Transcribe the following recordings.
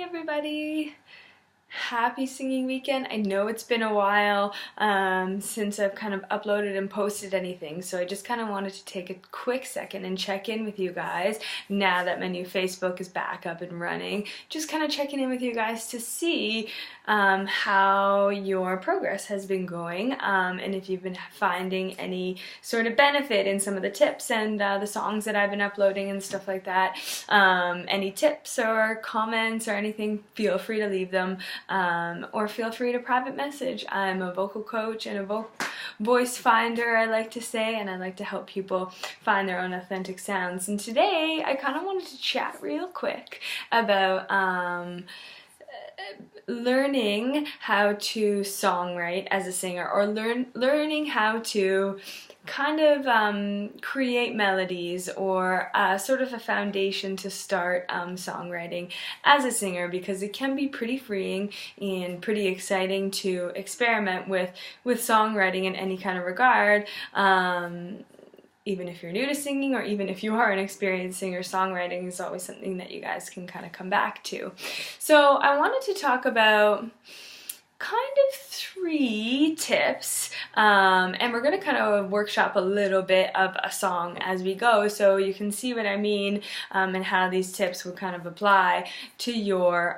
Hey everybody! Happy singing weekend. I know it's been a while since I've kind of uploaded and posted anything, so I just kind of wanted to take a quick second and check in with you guys now that my new Facebook is back up and running. Just kind of checking in with you guys to see how your progress has been going and if you've been finding any sort of benefit in some of the tips and the songs that I've been uploading and stuff like that. Any tips or comments or anything, feel free to leave them. Or feel free to private message. I'm a vocal coach and a voice finder, I like to say, and I like to help people find their own authentic sounds. And today I kind of wanted to chat real quick about learning how to songwrite as a singer, or learning how to kind of create melodies, or sort of a foundation to start songwriting as a singer, because it can be pretty freeing and pretty exciting to experiment with songwriting in any kind of regard. Even if you're new to singing, or even if you are an experienced singer, songwriting is always something that you guys can kind of come back to. So I wanted to talk about kind of 3 tips, and we're going to kind of workshop a little bit of a song as we go, so you can see what I mean and how these tips will kind of apply to your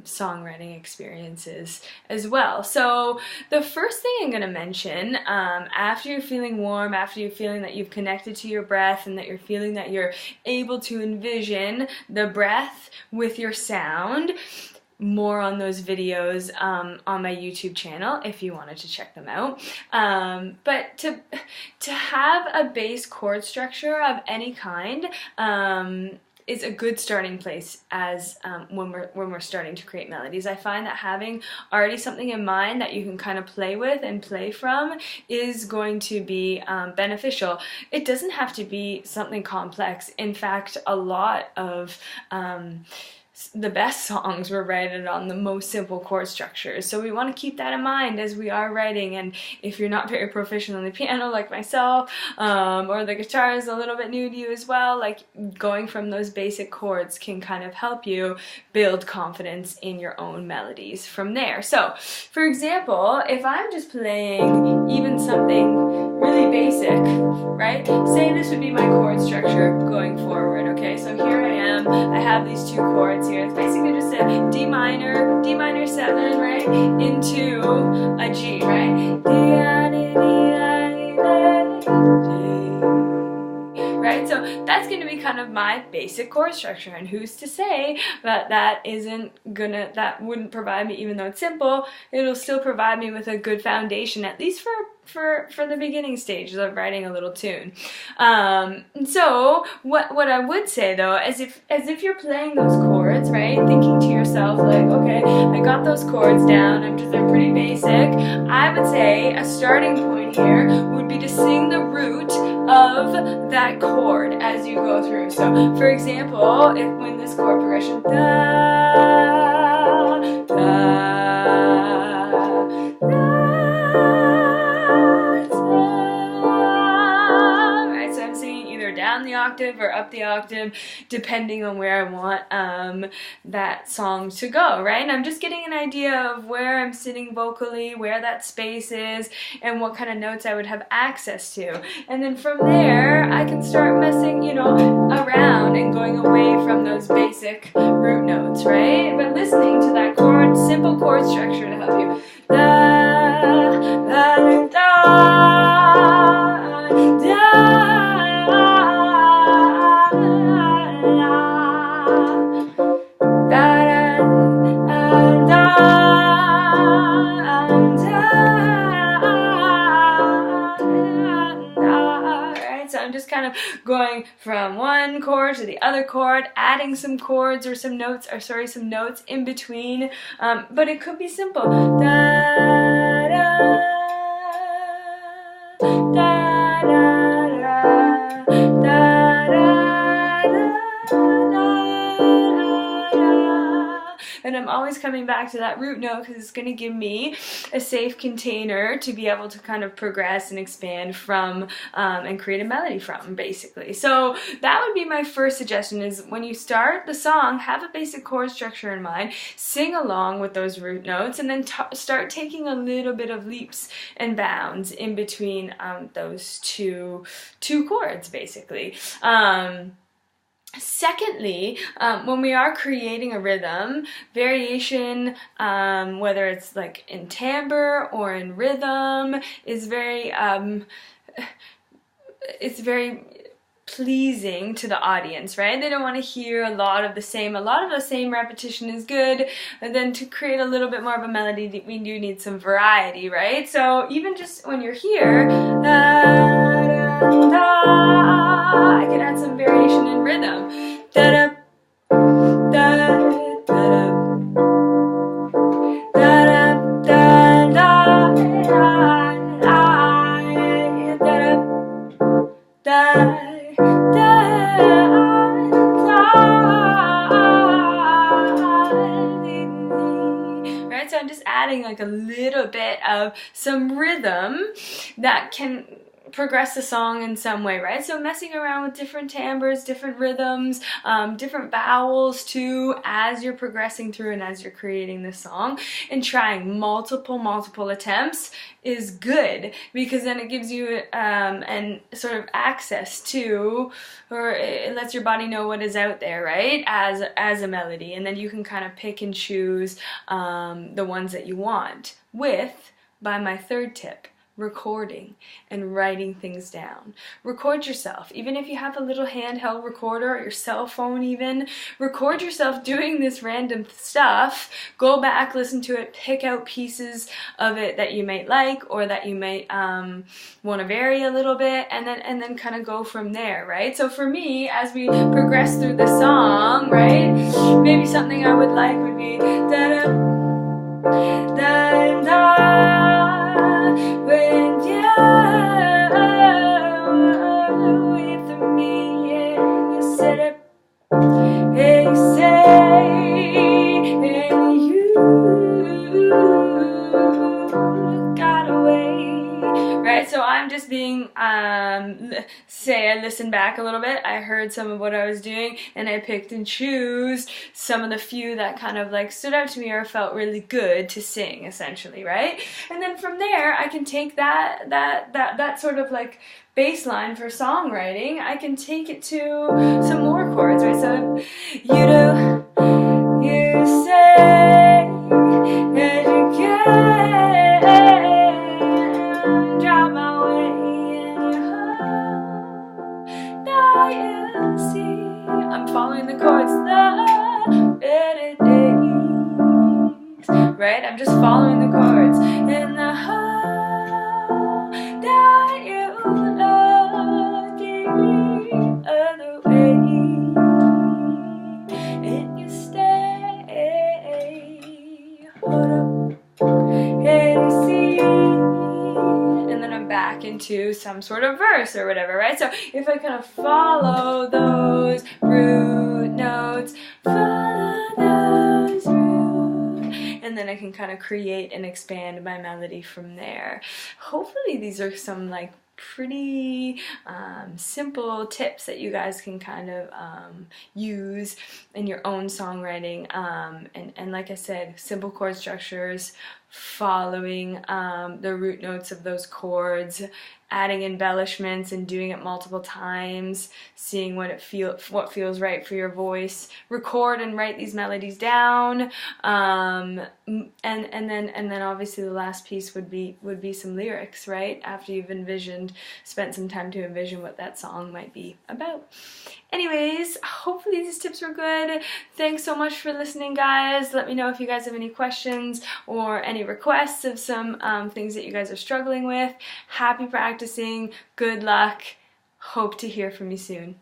songwriting experiences as well. So the first thing I'm going to mention, after you're feeling warm, after you're feeling that you've connected to your breath and that you're feeling that you're able to envision the breath with your sound, more on those videos on my YouTube channel if you wanted to check them out. But to have a bass chord structure of any kind is a good starting place as when we're starting to create melodies. I find that having already something in mind that you can kind of play with and play from is going to be beneficial. It doesn't have to be something complex. In fact, a lot of the best songs were written on the most simple chord structures, so we want to keep that in mind as we are writing. And if you're not very proficient on the piano like myself, or the guitar is a little bit new to you as well, like going from those basic chords can kind of help you build confidence in your own melodies from there. So for example, if I'm just playing even something really basic, right? Say this would be my chord structure going forward, okay? So here I am, I have these 2 chords here. It's basically just a D minor 7, right, into a G, right? Right, so that's going to be kind of my basic chord structure, and who's to say that that wouldn't provide me, even though it's simple, it'll still provide me with a good foundation, at least for the beginning stages of writing a little tune. So what I would say though, as if you're playing those chords, right, thinking to yourself like, okay, I got those chords down, they're pretty basic, I would say a starting point here would be to sing the root of that chord as you go through. So for example, when this chord progression, da, da, da, down the octave or up the octave, depending on where I want that song to go, right? And I'm just getting an idea of where I'm sitting vocally, where that space is, and what kind of notes I would have access to. And then from there, I can start messing, around and going away from those basic root notes, right? But listening to that simple chord structure to help you. Da, da, da, da. So I'm just kind of going from one chord to the other chord, adding some chords or some notes in between, but it could be simple. Da, da, da, da, da, da, da, da, da. and I'm always coming back to that root note because it's going to give me a safe container to be able to kind of progress and expand from and create a melody from, basically. So that would be my first suggestion, is when you start the song, have a basic chord structure in mind, sing along with those root notes, and then start taking a little bit of leaps and bounds in between those two chords, basically. Secondly, when we are creating a rhythm, variation, whether it's like in timbre or in rhythm, is it's very pleasing to the audience, right? They don't want to hear a lot of the same. A lot of the same repetition is good, and then to create a little bit more of a melody, we do need some variety, right? So even just when you're here, da, da, da, I can add some variation in rhythm. Da, da, da, da, da, da, da, da, da, right? So I'm just adding like a little bit of some rhythm that can progress the song in some way, right? So messing around with different timbres, different rhythms, different vowels too, as you're progressing through and as you're creating the song, and trying multiple attempts is good, because then it gives you and sort of access to, or it lets your body know what is out there, right, as a melody, and then you can kind of pick and choose the ones that you want by my third tip, recording and writing things down. Record yourself, even if you have a little handheld recorder or your cell phone even. Record yourself doing this random stuff. Go back, listen to it, pick out pieces of it that you might like or that you might want to vary a little bit, and then kind of go from there, right? So for me, as we progress through the song, right, maybe something I would like would be da da da da. When you're with me and you sit up and you say and you got away, right? So I'm just being say I listened back a little bit, I heard some of what I was doing, and I picked and chose some of the few that kind of like stood out to me or felt really good to sing, essentially, right? And then from there I can take that sort of like baseline for songwriting, I can take it to some more chords, right? So you say that you can drop my way in your heart, now you see I'm following the chords, the better days, right? I'm just following the chords in the heart that you love the other way, and you stay, hold up, and you see, and then I'm back into some sort of verse or whatever, right? So if I kind of follow those root notes, and then I can kind of create and expand my melody from there. Hopefully these are some like pretty simple tips that you guys can kind of use in your own songwriting, and like I said, simple chord structures, following the root notes of those chords, adding embellishments and doing it multiple times, seeing what feels right for your voice. Record and write these melodies down, and then obviously the last piece would be some lyrics, right? After you've spent some time to envision what that song might be about. Anyways, hopefully these tips were good. Thanks so much for listening, guys. Let me know if you guys have any questions or any requests of some things that you guys are struggling with. Happy practicing. Good luck. Hope to hear from you soon.